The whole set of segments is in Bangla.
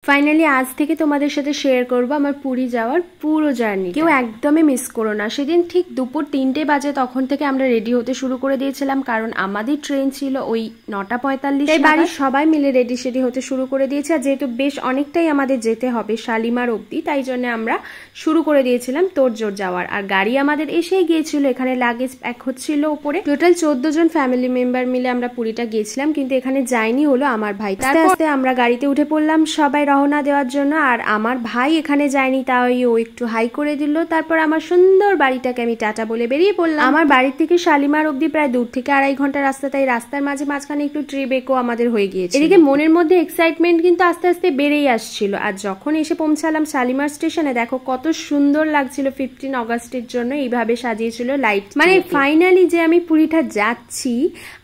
ফাইনালি আজ থেকে তোমাদের সাথে শেয়ার করবো আমার পুরী যাওয়ার পুরো জার্নি। কেউ একদমই মিস করো না। সেদিন ঠিক দুপুর 3টে বাজে তখন থেকে আমরা রেডি হতে শুরু করে দিয়েছিলাম, কারণ আমাদের ট্রেন ছিল ওই 9:45। তাই বাড়ির সবাই মিলে রেডি সেডি হতে শুরু করে দিয়েছে। আর যেহেতু বেশ অনেকটাই আমাদের যেতে হবে শালিমার অবধি, তাই জন্য আমরা শুরু করে দিয়েছিলাম তোড়জোড় যাওয়ার। আর গাড়ি আমাদের এসেই গিয়েছিল, এখানে লাগেজ প্যাক হচ্ছিল উপরে। টোটাল 14 জন ফ্যামিলি মেম্বার মিলে আমরা পুরীটা গিয়েছিলাম, কিন্তু এখানে যায়নি হলো আমার ভাই। আস্তে আস্তে আমরা গাড়িতে উঠে পড়লাম সবাই রওনা দেওয়ার জন্য। আর আমার ভাই এখানে যায়নি, তাই ও একটু হাই করে দিল। তারপর আমার সুন্দর বাড়িটাকে আমি টাটা বলে বেরিয়ে পড়লাম। আমার বাড়ি থেকে শালিমার অবধি প্রায় 2 থেকে 2.5 ঘন্টা রাস্তা, তাই রাস্তার মাঝখানে একটু ট্রি ব্রেকও আমাদের হয়ে গিয়েছে। এদিকে মনের মধ্যে এক্সাইটমেন্ট কিন্তু আস্তে আস্তে বেড়েই আসছিল। আর যখন এসে পৌঁছালাম শালিমার স্টেশনে, দেখো কত সুন্দর লাগছিল। 15 অগাস্টের জন্য এইভাবে সাজিয়েছিল লাইট। মানে ফাইনালি যে আমি পুরীটা যাচ্ছি,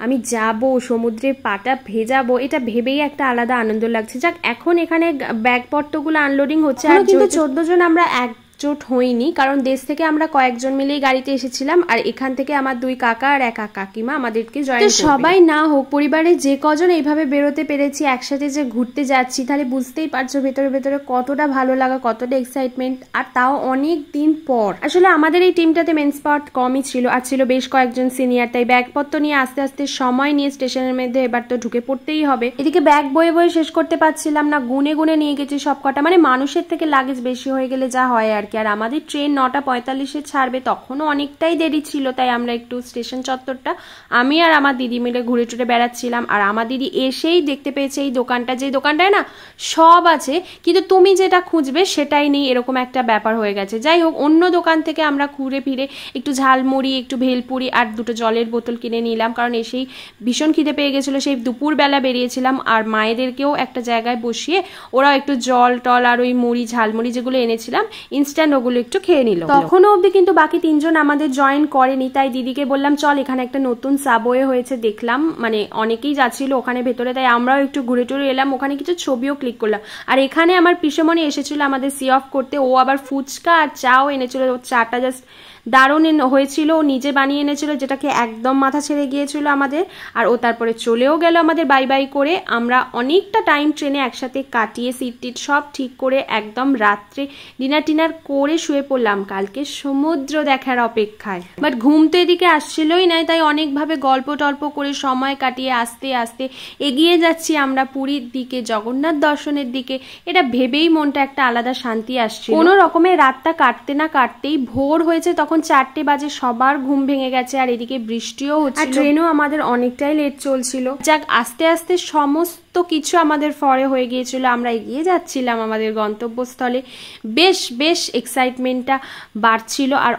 আমি যাব, সমুদ্রের পাটা ভেজাবো, এটা ভেবেই একটা আলাদা আনন্দ লাগছে। যাক, এখন এখানে ব্যাগপত্রগুলো আনলোডিং হচ্ছে। আর কিন্তু 14 জন আমরা একজোট হইনি, কারণ দেশ থেকে আমরা কয়েকজন মিলেই গাড়িতে এসেছিলাম। আর এখান থেকে আমার 2 কাকা আর 1 কাকিমা আমাদেরকে জয়েন করবে। সবাই না হোক, পরিবারে যে কজন এইভাবে বেরোতে পেরেছি একসাথে যে ঘুরতে যাচ্ছি, তাহলে বুঝতেই পারছো ভেতরে ভেতরে কতটা ভালো লাগা, কতটা এক্সাইটমেন্ট। আর তাও অনেক দিন পর। আসলে আমাদের এই টিমটাতে মেন স্পট কমই ছিল, আর ছিল বেশ কয়েকজন সিনিয়র। তাই ব্যাগপত্র নিয়ে আস্তে আস্তে সময় নিয়ে স্টেশনের মধ্যে এবার তো ঢুকে পড়তেই হবে। এদিকে ব্যাগ বয়ে বয়ে শেষ করতে পারছিলাম না, গুনে গুনে নিয়ে গেছি সবকটা। মানে মানুষের থেকে লাগেজ বেশি হয়ে গেলে যা হয় আর কি। আর আমাদের ট্রেন 9:45 ছাড়বে, তখনও অনেকটাই দেরি ছিল। তাই আমরা একটু স্টেশন চত্বরটা আমি আর আমার দিদি মিলে ঘুরে টুরে বেড়াচ্ছিলাম। আর আমার দিদি এসেই দেখতে পেয়েছে এই দোকানটা, যে দোকানটায় না সব আছে, কিন্তু তুমি যেটা খুঁজবে সেটাই নেই, এরকম একটা ব্যাপার হয়ে গেছে। যাই হোক, অন্য দোকান থেকে আমরা ঘুরে ফিরে একটু ঝালমুড়ি, একটু ভেলপুরি আর 2টো জলের বোতল কিনে নিলাম, কারণ এসেই ভীষণ খিদে পেয়ে গেছিলো। সেই দুপুরবেলা বেরিয়েছিলাম। আর মায়েদেরকেও একটা জায়গায় বসিয়ে ওরাও একটু জল টল আর ওই মুড়ি, ঝালমুড়ি যেগুলো এনেছিলাম ইনস্ট্যান্ট, ওগুলো একটু খেয়ে নিল। তখনও অবধি কিন্তু বাকি 3 জন আমাদের জয়েন করেনি। তাই দিদিকে বললাম, চল এখানে একটা নতুন সাবওয়ে হয়েছে, দেখলাম মানে অনেকেই যাচ্ছিল ওখানে ভেতরে, তাই আমরাও একটু ঘুরে টুরে এলাম। ওখানে কিছু ছবিও ক্লিক করলাম। আর এখানে আমার পিসেমণি এসেছিল আমাদের সি অফ করতে। ও আবার ফুচকা আর চাও এনেছিল। চাটা জাস্ট দারুণ হয়েছিল, ও নিজে বানিয়ে এনেছিল, যেটাকে একদম মাথা ছেড়ে গিয়েছিল আমাদের। আর ও তারপরে চলেও গেল আমাদের বাই বাই করে। আমরা অনেকটা টাইম ট্রেনে একসাথে কাটিয়ে সিট টিট সব ঠিক করে একদম রাত্রে ডিনার টিনার করে শুয়ে পড়লাম কালকে সমুদ্র দেখার অপেক্ষায়। বাট ঘুম তো এদিকে আসছিলই নাই, তাই অনেকভাবে গল্প টল্প করে সময় কাটিয়ে আস্তে আস্তে এগিয়ে যাচ্ছি আমরা পুরীর দিকে, জগন্নাথ দর্শনের দিকে। এটা ভেবেই মনটা একটা আলাদা শান্তি আসছে। কোনো রকমে রাতটা কাটতে না কাটতেই ভোর হয়েছে, তখন 4টে বাজে, সবার ঘুম ভেঙে গেছে। আর এদিকে বৃষ্টিও হচ্ছে, আর ট্রেনও আমাদের অনেকটাই লেট চলছিল। যাক, আস্তে আস্তে সমস্ত কিছু আমাদের ফরে হয়ে গিয়েছিল। আমরা এগিয়ে যাচ্ছিলাম আমাদের গন্তব্যস্থলে। বেশ এক্সাইটমেন্টটা বাড়ছিল। আর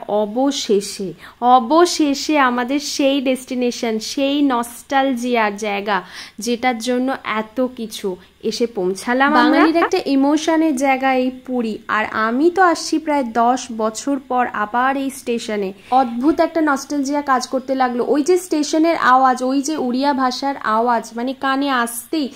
অবশেষে আমাদের সেই ডেস্টিনেশন, সেই নস্টালজিয়ার জায়গা, যেটার জন্য এত কিছু, এসে পৌঁছালাম। বাঙালির একটা ইমোশনের জায়গা এই পুরী। আর আমি তো আসছি প্রায় 10 বছর পর আবার এই স্টেশনে। অদ্ভুত একটা নস্টালজিয়া কাজ করতে লাগলো। ওই যে স্টেশনের আওয়াজ, ওই যে উড়িয়া ভাষার আওয়াজ, মানে কানে আসতেই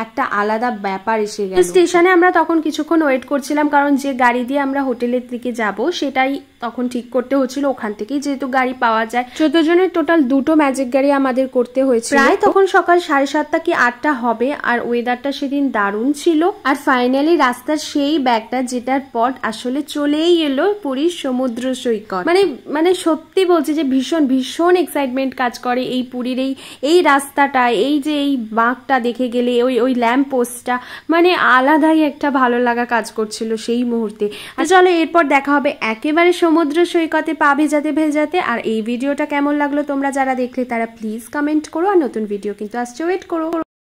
একটা আলাদা ব্যাপার এসে গেল। স্টেশনে আমরা তখন কিছুক্ষণ ওয়েট করছিলাম, কারণ যে গাড়ি দিয়ে আমরা হোটেলের দিকে যাব সেটাই তখন ঠিক করতে হচ্ছিল। ওখান থেকেই যেহেতু গাড়ি পাওয়া যায়, 14 জনের টোটাল 2টো ম্যাজিক গাড়ি আমাদের করতে হয়েছে। প্রায় তখন সকাল 7:30 কি 8টা হবে। আর ওয়েদারটা সেদিন দারুণ ছিল। আর ফাইনালি রাস্তার সেই ব্যাগটা, যেটার পর আসলে চলেই এলো পুরীর সমুদ্র সৈকত। মানে সত্যি বলছি যে ভীষণ এক্সাইটমেন্ট কাজ করে এই পুরীর এই রাস্তাটা, এই যে এই বাঁকটা দেখে গেলে, ওই ল্যাম্প পোস্টটা, মানে আলাদাই একটা ভালো লাগা কাজ করছিল সেই মুহূর্তে। আর চলো, এরপর দেখা হবে একেবারে সমুদ্র সৈকতে পা ভেজাতে। আর এই ভিডিওটা কেমন লাগলো তোমরা যারা দেখলে তারা প্লিজ কমেন্ট করো। আর নতুন ভিডিও কিন্তু আসছে, ওয়েট করো।